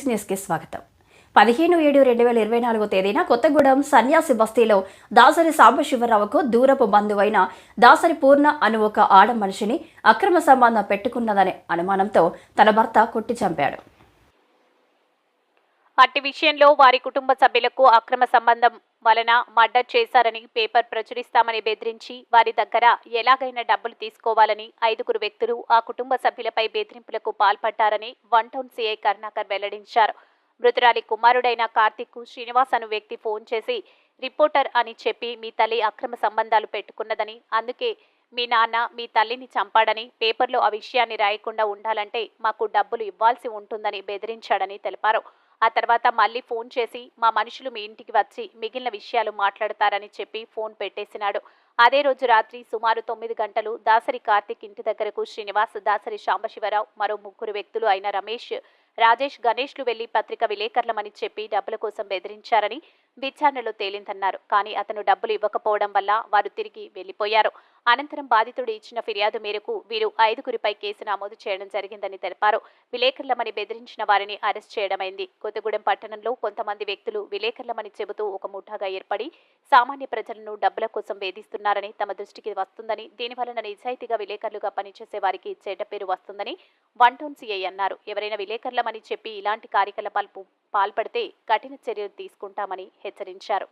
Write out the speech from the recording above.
న్యూస్కి స్వాగతం. 15/7/2024 తేదీన కొత్తగూడెం సన్యాసి బస్తీలో దాసరి సాంబశివరావుకు దూరపు బంధువైన దాసరి పూర్ణ అను ఒక ఆడ మనిషిని అక్రమ సంబంధం పెట్టుకున్నదనే అనుమానంతో తన భర్త కొట్టి చంపాడు. అట్టి విషయంలో వారి కుటుంబ సభ్యులకు అక్రమ సంబంధం వలన మర్డర్ చేశారని పేపర్ ప్రచురిస్తామని బెదిరించి వారి దగ్గర ఎలాగైనా డబ్బులు తీసుకోవాలని 5 వ్యక్తులు ఆ కుటుంబ సభ్యులపై బెదిరింపులకు పాల్పడ్డారని 1 టౌన్ సిఐ కరుణాకర్ వెల్లడించారు. మృతురాలి కుమారుడైన కార్తిక్ కు శ్రీనివాస్ అను వ్యక్తి ఫోన్ చేసి రిపోర్టర్ అని చెప్పి మీ తల్లి అక్రమ సంబంధాలు పెట్టుకున్నదని, అందుకే మీ నాన్న మీ తల్లిని చంపాడని, పేపర్లో ఆ విషయాన్ని రాయకుండా ఉండాలంటే మాకు డబ్బులు ఇవ్వాల్సి ఉంటుందని బెదిరించాడని తెలిపారు. ఆ తర్వాత మళ్లీ ఫోన్ చేసి మా మనుషులు మీ ఇంటికి వచ్చి మిగిలిన విషయాలు మాట్లాడతారని చెప్పి ఫోన్ పెట్టేసినాడు. అదే రోజు రాత్రి సుమారు 9 గంటలు దాసరి కార్తిక్ ఇంటి దగ్గరకు శ్రీనివాస్, దాసరి సాంబశివరావు, మరో 3 వ్యక్తులు అయిన రమేష్, రాజేష్, గణేష్లు వెళ్లి పత్రిక విలేకరులమని చెప్పి డబ్బుల కోసం బెదిరించారని విచారణలో తేలిందన్నారు. కానీ అతను డబ్బులు ఇవ్వకపోవడం వల్ల వారు తిరిగి వెళ్లిపోయారు. అనంతరం బాధితుడు ఇచ్చిన ఫిర్యాదు మేరకు వీరు 5 కేసు నమోదు చేయడం జరిగిందని తెలిపారు. విలేకరులమని బెదిరించిన వారిని అరెస్ట్ చేయడమైంది. కొత్తగూడెం పట్టణంలో కొంతమంది వ్యక్తులు విలేకరులమని చెబుతూ ఒక ముఠాగా ఏర్పడి సామాన్య ప్రజలను డబ్బుల కోసం వేధిస్తున్నారని తమ దృష్టికి వస్తుందని, దీనివలన నిజాయితీగా విలేకరులుగా పనిచేసే వారికి చెడ్డ పేరు వస్తుందని 1 టౌన్ సిఐ అన్నారు. ఎవరైనా విలేకరులమని చెప్పి ఇలాంటి కార్యకలాపాలకు పాల్పడితే కఠిన చర్యలు తీసుకుంటామని హెచ్చరించారు.